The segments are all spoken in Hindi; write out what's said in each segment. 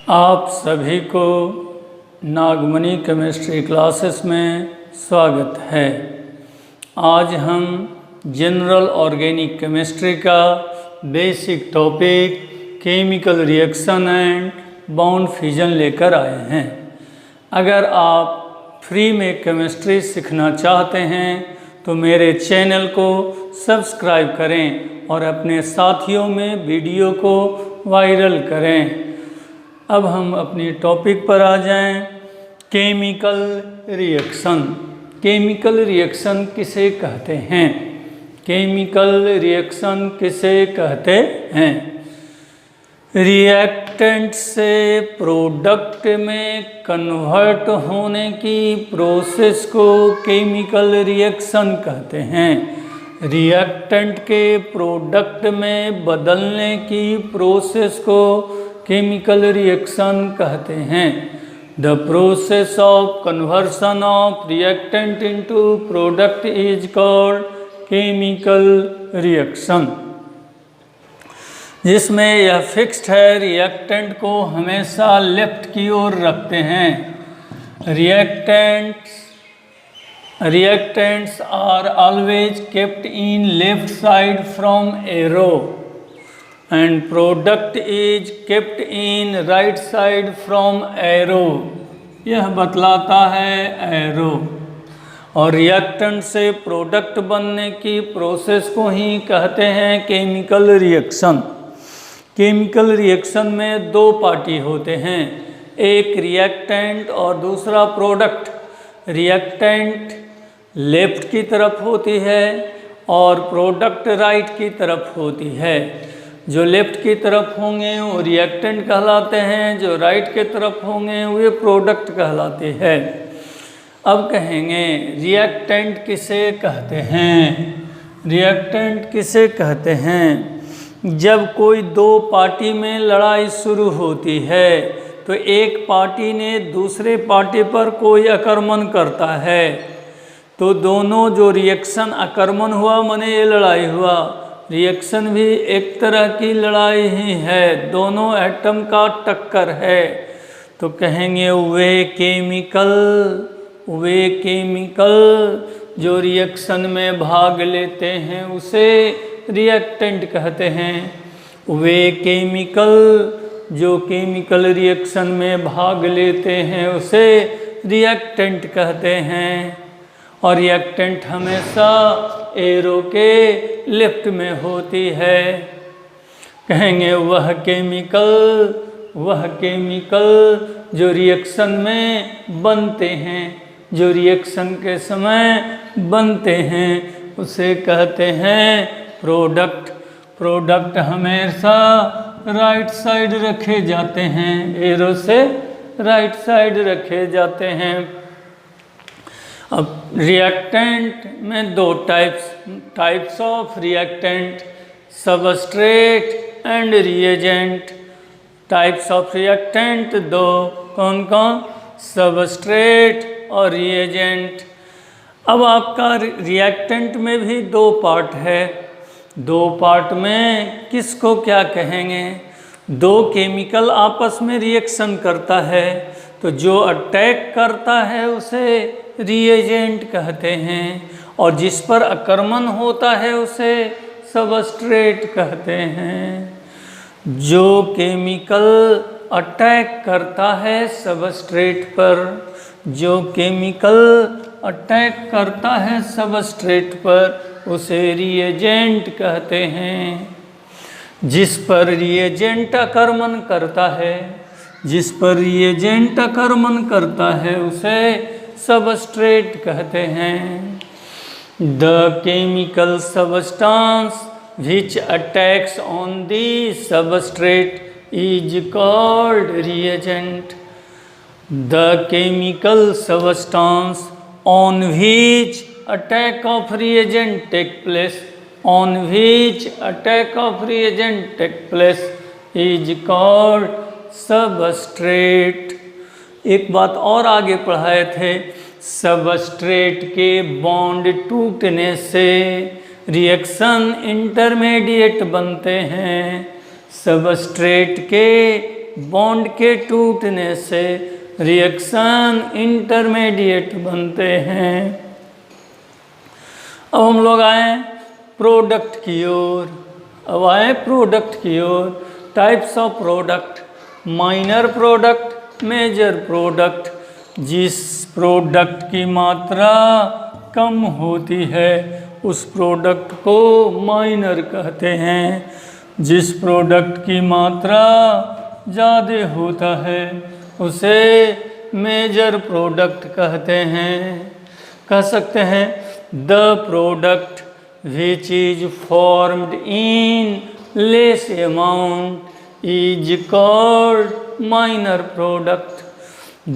आप सभी को नागमणि केमिस्ट्री क्लासेस में स्वागत है। आज हम जनरल ऑर्गेनिक केमिस्ट्री का basic topic chemical reaction and bound fusion लेकर आए हैं। अगर आप फ्री में केमिस्ट्री सीखना चाहते हैं तो मेरे चैनल को सब्सक्राइब करें और अपने साथियों में वीडियो को वायरल करें। अब हम अपनी टॉपिक पर आ जाएं। Chemical reaction. केमिकल रिएक्शन किसे कहते हैं? केमिकल रिएक्शन किसे कहते हैं? रिएक्टेंट से प्रोडक्ट में कन्वर्ट होने की प्रोसेस को केमिकल रिएक्शन कहते हैं। रिएक्टेंट के प्रोडक्ट में बदलने की प्रोसेस को केमिकल रिएक्शन कहते हैं। The process of conversion of reactant into product is called chemical reaction. जिसमें यह फिक्स्ड है, रिएक्टेंट को हमेशा लेफ्ट की ओर रखते हैं। Reactants are always kept in left side from arrow and product is kept in right side from arrow। यह बतलाता है एरो। और रिएक्टेंट से प्रोडक्ट बनने की प्रोसेस को ही कहते हैं केमिकल रिएक्शन। केमिकल रिएक्शन में दो पार्टी होते हैं, एक रिएक्टेंट और दूसरा प्रोडक्ट। रिएक्टेंट लेफ्ट की तरफ होती है और प्रोडक्ट राइट की तरफ होती है। जो लेफ्ट की तरफ होंगे वो रिएक्टेंट कहलाते हैं, जो राइट के तरफ होंगे वे प्रोडक्ट कहलाते हैं। अब कहेंगे रिएक्टेंट किसे कहते हैं? रिएक्टेंट किसे कहते हैं? जब कोई दो पार्टी में लड़ाई शुरू होती है तो एक पार्टी ने दूसरे पार्टी पर कोई आक्रमण करता है, तो दोनों जो रिएक्शन आक्रमण हुआ माने ये लड़ाई हुआ, रिएक्शन भी एक तरह की लड़ाई ही है, दोनों एटम का टक्कर है। तो कहेंगे वे केमिकल जो रिएक्शन में भाग लेते हैं उसे रिएक्टेंट कहते हैं। वे केमिकल जो केमिकल रिएक्शन में भाग लेते हैं उसे रिएक्टेंट कहते हैं। और रिएक्टेंट हमेशा एरो के लेफ्ट में होती है। कहेंगे वह केमिकल जो रिएक्शन में बनते हैं, जो रिएक्शन के समय बनते हैं उसे कहते हैं प्रोडक्ट। प्रोडक्ट हमेशा राइट साइड रखे जाते हैं, एरो से राइट साइड रखे जाते हैं। अब रिएक्टेंट में दो types of reactant, substrate and reagent. Types of reactant दो, कौन कौन? सबस्ट्रेट और रिएजेंट। अब आपका रिएक्टेंट में भी दो पार्ट है। दो पार्ट में किसको क्या कहेंगे? दो केमिकल आपस में रिएक्शन करता है तो जो अटैक करता है उसे रिएजेंट कहते हैं और जिस पर आक्रमण होता है उसे सबस्ट्रेट कहते हैं। जो केमिकल अटैक करता है सबस्ट्रेट पर, जो केमिकल अटैक करता है सबस्ट्रेट पर उसे रिएजेंट कहते हैं। जिस पर रिएजेंट आक्रमण करता है, जिस पर रिएजेंट आक्रमण करता है उसे सबस्ट्रेट कहते हैं। The chemical substance which attacks on the substrate is called reagent। The chemical substance on which attack of reagent take place, on which attack of reagent take place is called substrate. एक बात और आगे पढ़ाए थे, सबस्ट्रेट के बॉन्ड टूटने से रिएक्शन इंटरमीडिएट बनते हैं। सबस्ट्रेट के बॉन्ड के टूटने से रिएक्शन इंटरमीडिएट बनते हैं। अब हम लोग आए प्रोडक्ट की ओर। अब आए प्रोडक्ट की ओर। Types of product, minor product, major product. जिस प्रोडक्ट की मात्रा कम होती है उस प्रोडक्ट को माइनर कहते हैं। जिस प्रोडक्ट की मात्रा ज़्यादा होता है उसे मेजर प्रोडक्ट कहते हैं। कह सकते हैं the product which is formed in less amount is called minor product.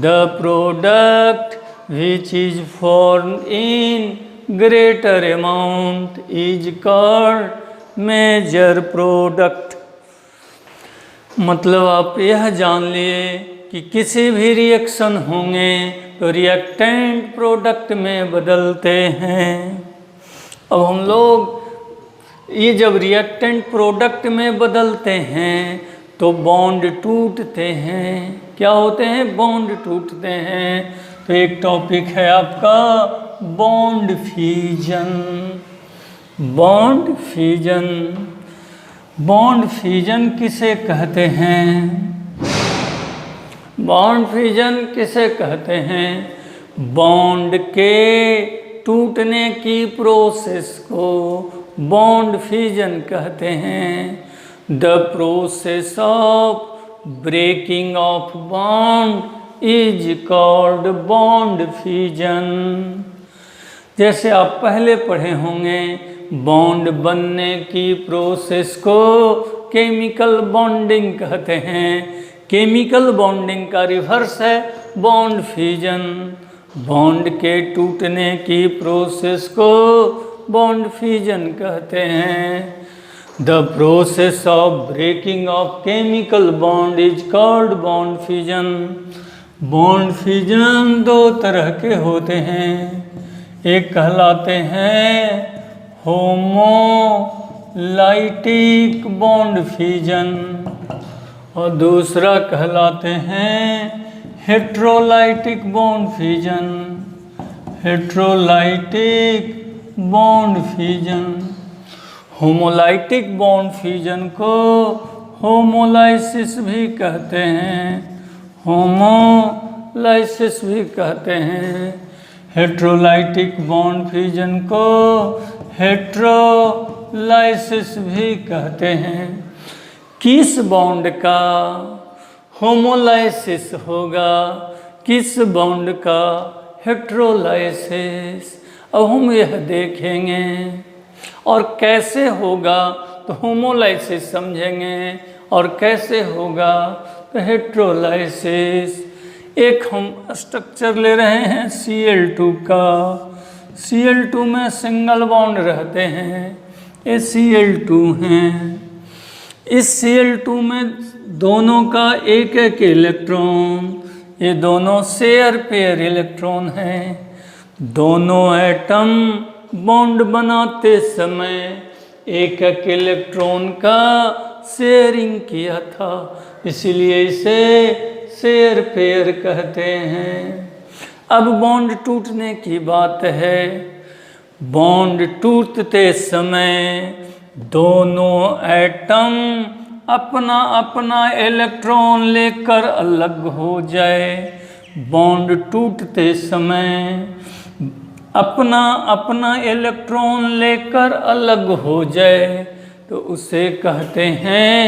The product which is formed in greater amount is called major product. मतलब आप यह जान लिए कि किसी भी रिएक्शन होंगे तो रिएक्टेंट प्रोडक्ट में बदलते हैं। अब हम लोग ये जब रिएक्टेंट प्रोडक्ट में बदलते हैं तो बॉन्ड टूटते हैं। क्या होते हैं? बॉन्ड टूटते हैं। तो एक टॉपिक है आपका bond fusion. Bond fusion, bond fusion किसे कहते हैं? बॉन्ड फ्यूजन किसे कहते हैं? बॉन्ड के टूटने की प्रोसेस को बॉन्ड फ्यूजन कहते हैं। The process of breaking of bond is called bond fusion. जैसे आप पहले पढ़े होंगे, बॉन्ड बनने की प्रोसेस को केमिकल बॉन्डिंग कहते हैं। केमिकल बॉन्डिंग का रिवर्स है बॉन्ड फ्यूजन। बॉन्ड के टूटने की प्रोसेस को बॉन्ड फ्यूजन कहते हैं। The process of breaking of chemical bond is called bond fusion. Bond fusion दो तरह के होते हैं। एक कहलाते हैं होमोलाइटिक बॉन्ड फ्यूजन और दूसरा कहलाते हैं heterolytic bond fusion. Heterolytic bond fusion. Homolytic bond fusion को होमोलाइसिस भी कहते हैं। होमोलाइसिस भी कहते हैं। हेट्रोलाइटिक बॉन्ड फ्यूजन को हेट्रोलाइसिस भी कहते हैं। किस बॉन्ड का होमोलाइसिस होगा, किस बॉन्ड का हेट्रोलाइसिस? अब हम यह देखेंगे। और कैसे होगा तो होमोलाइसिस समझेंगे और कैसे होगा तो हेट्रोलाइसिस। एक हम स्ट्रक्चर ले रहे हैं Cl2 का। Cl2 में सिंगल बॉन्ड रहते हैं, ये Cl2 हैं। इस Cl2 में दोनों का एक एक इलेक्ट्रॉन, ये दोनों शेयर पेयर इलेक्ट्रॉन हैं। दोनों एटम बॉन्ड बनाते समय एक एक इलेक्ट्रॉन का शेयरिंग किया था, इसलिए इसे शेयर पेयर कहते हैं। अब बॉन्ड टूटने की बात है। बॉन्ड टूटते समय दोनों एटम अपना अपना इलेक्ट्रॉन लेकर अलग हो जाए। बॉन्ड टूटते समय अपना अपना इलेक्ट्रॉन लेकर अलग हो जाए तो उसे कहते हैं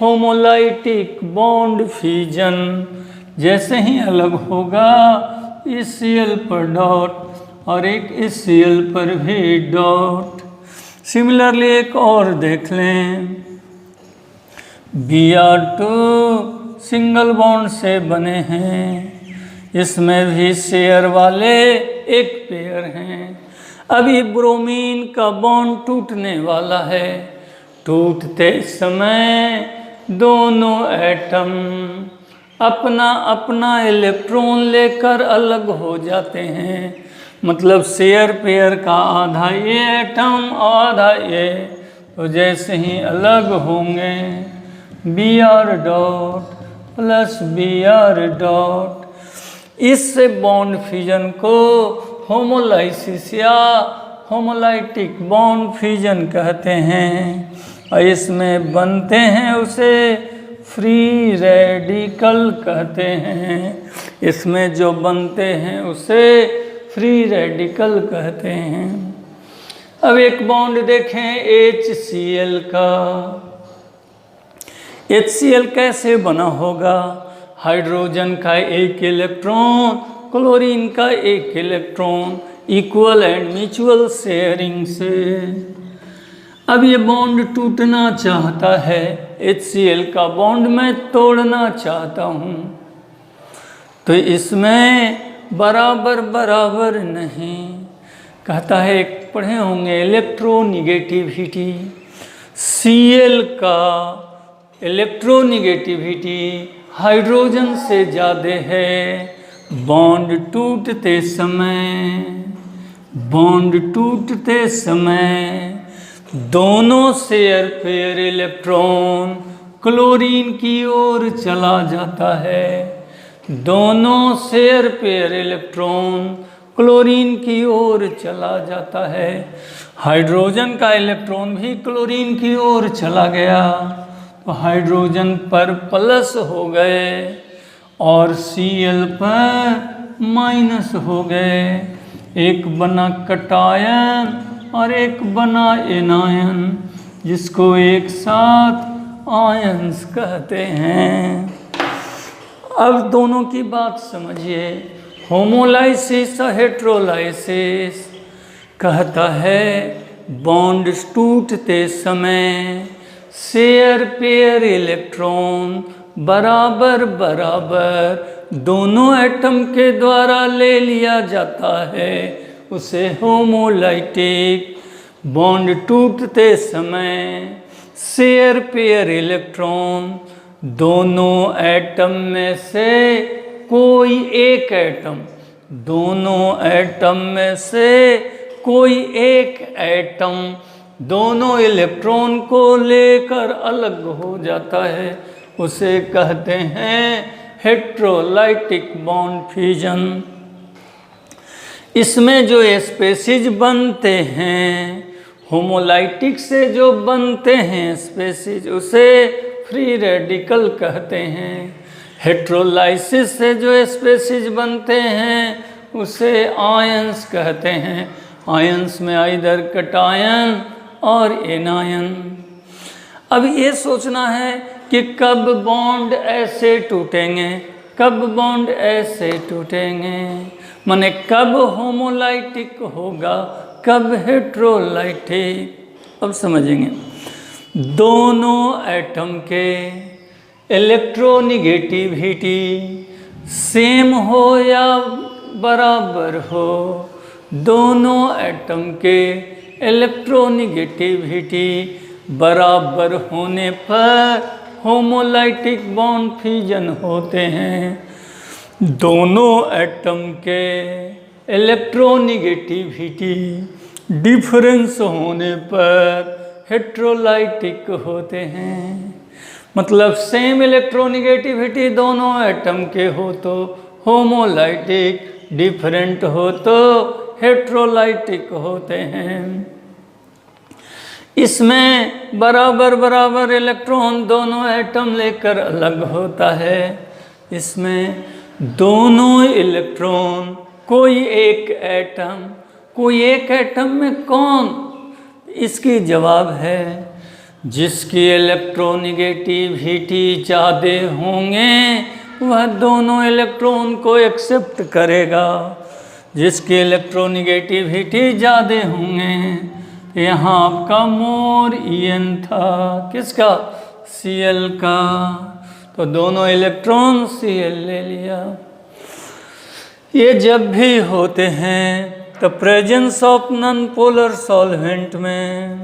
होमोलाइटिक बॉन्ड फ्यूजन। जैसे ही अलग होगा इस Cl पर डॉट और एक इस Cl पर भी डॉट। सिमिलरली एक और देख लें, Br2 सिंगल बॉन्ड से बने हैं, इसमें भी शेयर वाले एक पेयर हैं। अभी ब्रोमीन का बॉन्ड टूटने वाला है। टूटते समय दोनों एटम अपना अपना इलेक्ट्रॉन लेकर अलग हो जाते हैं। मतलब शेयर पेयर का आधा ये एटम आधा ये, तो जैसे ही अलग होंगे Br dot plus Br dot. इस बॉन्ड फ्यूजन को होमोलाइसिस या होमोलाइटिक बॉन्ड फ्यूजन कहते हैं, और इसमें बनते हैं उसे फ्री रेडिकल कहते हैं। इसमें जो बनते हैं उसे फ्री रेडिकल कहते हैं। अब एक बॉन्ड देखें HCl का। HCl कैसे बना होगा? हाइड्रोजन का एक इलेक्ट्रॉन, क्लोरीन का एक electron, equal and mutual sharing से। अब ये बॉन्ड टूटना चाहता है, HCl का बॉन्ड मैं तोड़ना चाहता हूँ, तो इसमें बराबर बराबर नहीं, कहता है एक पढ़े होंगे इलेक्ट्रोनिगेटिविटी। Cl का इलेक्ट्रोनिगेटिविटी हाइड्रोजन से ज़्यादा है। बॉन्ड टूटते समय दोनों शेयर पेयर इलेक्ट्रॉन क्लोरीन की ओर चला जाता है। दोनों शेयर पेयर इलेक्ट्रॉन क्लोरीन की ओर चला जाता है। हाइड्रोजन का इलेक्ट्रॉन भी क्लोरीन की ओर चला गया, तो हाइड्रोजन पर प्लस हो गए और Cl पर माइनस हो गए। एक बना कटायन और एक बना एनायन, जिसको एक साथ आयंस कहते हैं। अब दोनों की बात समझिए। होमोलाइसिस और हेट्रोलाइसिस कहता है बॉन्ड टूटते समय शेयर पेयर इलेक्ट्रॉन बराबर बराबर दोनों एटम के द्वारा ले लिया जाता है, उसे होमोलाइटिक। बॉन्ड टूटते समय शेयर पेयर इलेक्ट्रॉन दोनों एटम में से कोई एक एटम, दोनों एटम में से कोई एक एटम दोनों इलेक्ट्रॉन को लेकर अलग हो जाता है, उसे कहते हैं हेट्रोलाइटिक बॉन्ड फ्यूजन। इसमें जो स्पेसीज बनते हैं, होमोलाइटिक से जो बनते हैं स्पेसीज, उसे फ्री रेडिकल कहते हैं। हेट्रोलाइसिस से जो स्पेसीज बनते हैं उसे आयंस कहते हैं। आयंस में आइदर कटायन और एनायन। अब ये सोचना है कि कब बॉन्ड ऐसे टूटेंगे, कब बॉन्ड ऐसे टूटेंगे, माने कब होमोलाइटिक होगा, कब हेट्रोलाइटिक। अब समझेंगे। दोनों एटम के इलेक्ट्रोनिगेटिविटी सेम हो या बराबर हो, दोनों एटम के इलेक्ट्रोनिगेटिविटी बराबर होने पर होमोलाइटिक बॉन्ड फ्यूजन होते हैं। दोनों एटम के इलेक्ट्रोनिगेटिविटी डिफरेंस होने पर हेट्रोलाइटिक होते हैं। मतलब सेम इलेक्ट्रोनिगेटिविटी दोनों एटम के हो तो होमोलाइटिक, डिफरेंट हो तो हेट्रोलाइटिक होते हैं। इसमें बराबर बराबर इलेक्ट्रॉन दोनों एटम लेकर अलग होता है। इसमें दोनों इलेक्ट्रॉन कोई एक एटम, कोई एक एटम में कौन, इसकी जवाब है जिसकी इलेक्ट्रोनिगेटिविटी ज़्यादा होंगे वह दोनों इलेक्ट्रॉन को एक्सेप्ट करेगा। जिसकी इलेक्ट्रोनिगेटिविटी ज़्यादा होंगे, यहाँ आपका मोर En था, किसका? Cl का, तो दोनों इलेक्ट्रॉन Cl ले लिया। ये जब भी होते हैं तो presence of non polar solvent में,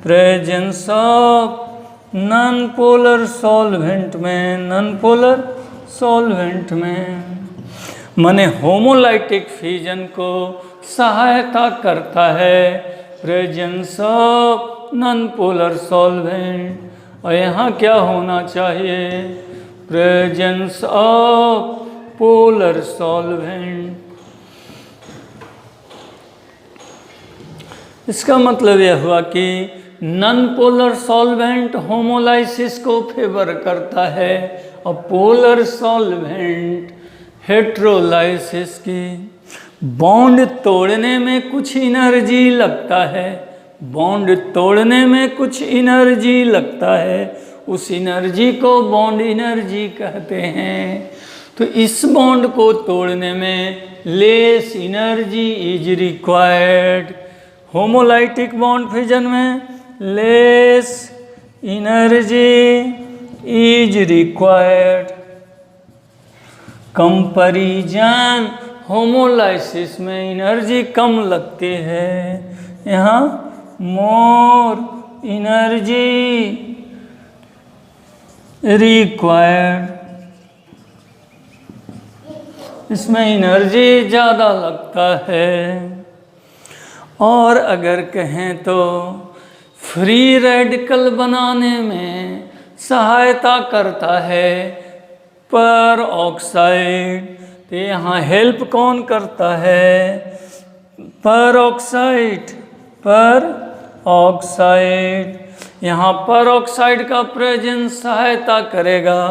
presence of non polar solvent में, नॉन पोलर सॉल्वेंट में माने होमोलाइटिक फ्यूजन को सहायता करता है presence of non polar solvent. और यहाँ क्या होना चाहिए? Presence of polar solvent. इसका मतलब यह हुआ कि नॉन पोलर सॉल्वेंट होमोलाइसिस को फेवर करता है और पोलर सॉल्वेंट हेट्रोलाइसिस की। बॉन्ड तोड़ने में कुछ एनर्जी लगता है, बॉन्ड तोड़ने में कुछ एनर्जी लगता है, उस एनर्जी को बॉन्ड एनर्जी कहते हैं। तो इस बॉन्ड को तोड़ने में less energy is required. Homolytic bond fission में less energy is required. Comparison homolysis में एनर्जी कम लगती है, यहाँ मोर एनर्जी रिक्वायर्ड। इसमें एनर्जी ज़्यादा लगता है। और अगर कहें तो फ्री रेडिकल बनाने में सहायता करता है पर ऑक्साइड। तो यहाँ हेल्प कौन करता है? पर ऑक्साइड, पर ऑक्साइड। यहाँ पर ऑक्साइड का प्रेजेंस सहायता करेगा,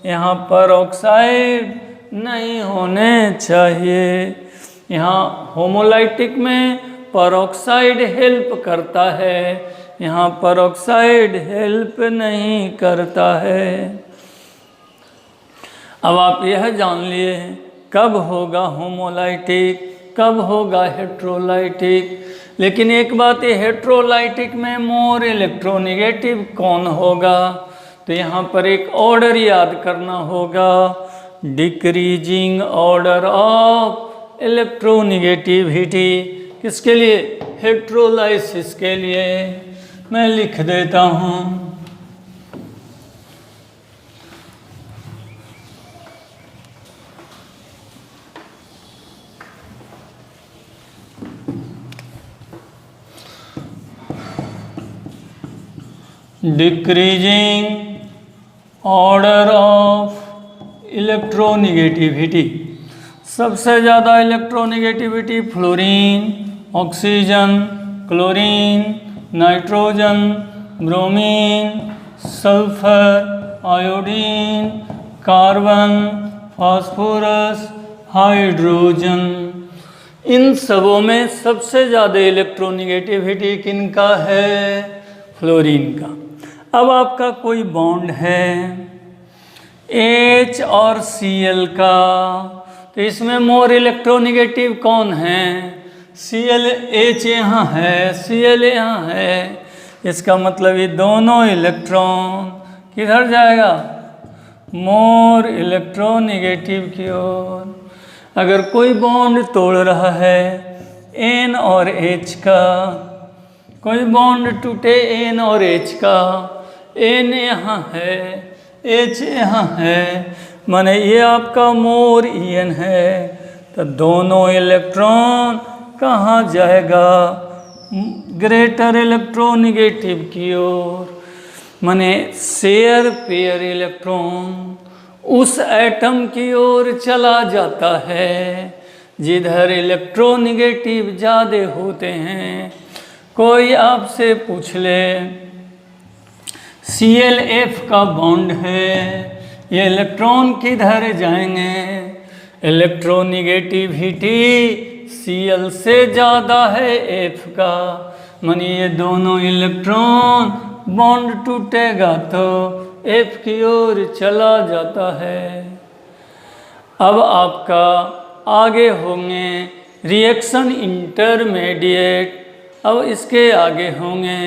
यहाँ पर ऑक्साइड नहीं होने चाहिए। यहाँ होमोलाइटिक में परऑक्साइड हेल्प करता है, यहाँ परऑक्साइड हेल्प नहीं करता है। अब आप यह जान लिए कब होगा होमोलाइटिक, कब होगा हेट्रोलाइटिक। लेकिन एक बात, ये हेट्रोलाइटिक में मोर इलेक्ट्रोनेगेटिव कौन होगा? तो यहाँ पर एक ऑर्डर याद करना होगा, डिक्रीजिंग ऑर्डर ऑफ इलेक्ट्रोनेगेटिविटी। किसके लिए? हेट्रोलाइसिस के लिए। मैं लिख देता हूँ, डिक्रीजिंग ऑर्डर ऑफ इलेक्ट्रोनेगेटिविटी। सबसे ज़्यादा electronegativity fluorine, oxygen, chlorine, nitrogen, bromine, sulphur, iodine, carbon, phosphorus, hydrogen. इन सबों में सबसे ज़्यादा इलेक्ट्रोनेगेटिविटी किनका है? फ्लोरीन का। अब आपका कोई बॉन्ड है H और Cl का, तो इसमें मोर इलेक्ट्रोनेगेटिव कौन है? Cl, H यहाँ है, Cl यहाँ है। इसका मतलब ये दोनों इलेक्ट्रॉन किधर जाएगा? मोर इलेक्ट्रोनेगेटिव की ओर। अगर कोई बॉन्ड तोड़ रहा है N और H का, कोई बॉन्ड टूटे N और H का, N यहाँ है, H यहाँ है, माने ये आपका मोर En है, तो दोनों इलेक्ट्रॉन कहाँ जाएगा? ग्रेटर इलेक्ट्रोनेगेटिव की ओर। माने शेयर पेयर इलेक्ट्रॉन उस एटम की ओर चला जाता है जिधर इलेक्ट्रोनेगेटिव ज़्यादा होते हैं। कोई आपसे पूछ ले ClF का बॉन्ड है, ये इलेक्ट्रॉन किधर जाएंगे? इलेक्ट्रोनेगेटिविटी Cl से ज़्यादा है F का, मानी ये दोनों इलेक्ट्रॉन बॉन्ड टूटेगा तो F की ओर चला जाता है। अब आपका आगे होंगे रिएक्शन इंटरमीडिएट। अब इसके आगे होंगे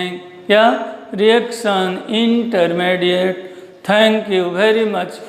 क्या? Reaction intermediate. Thank you very much.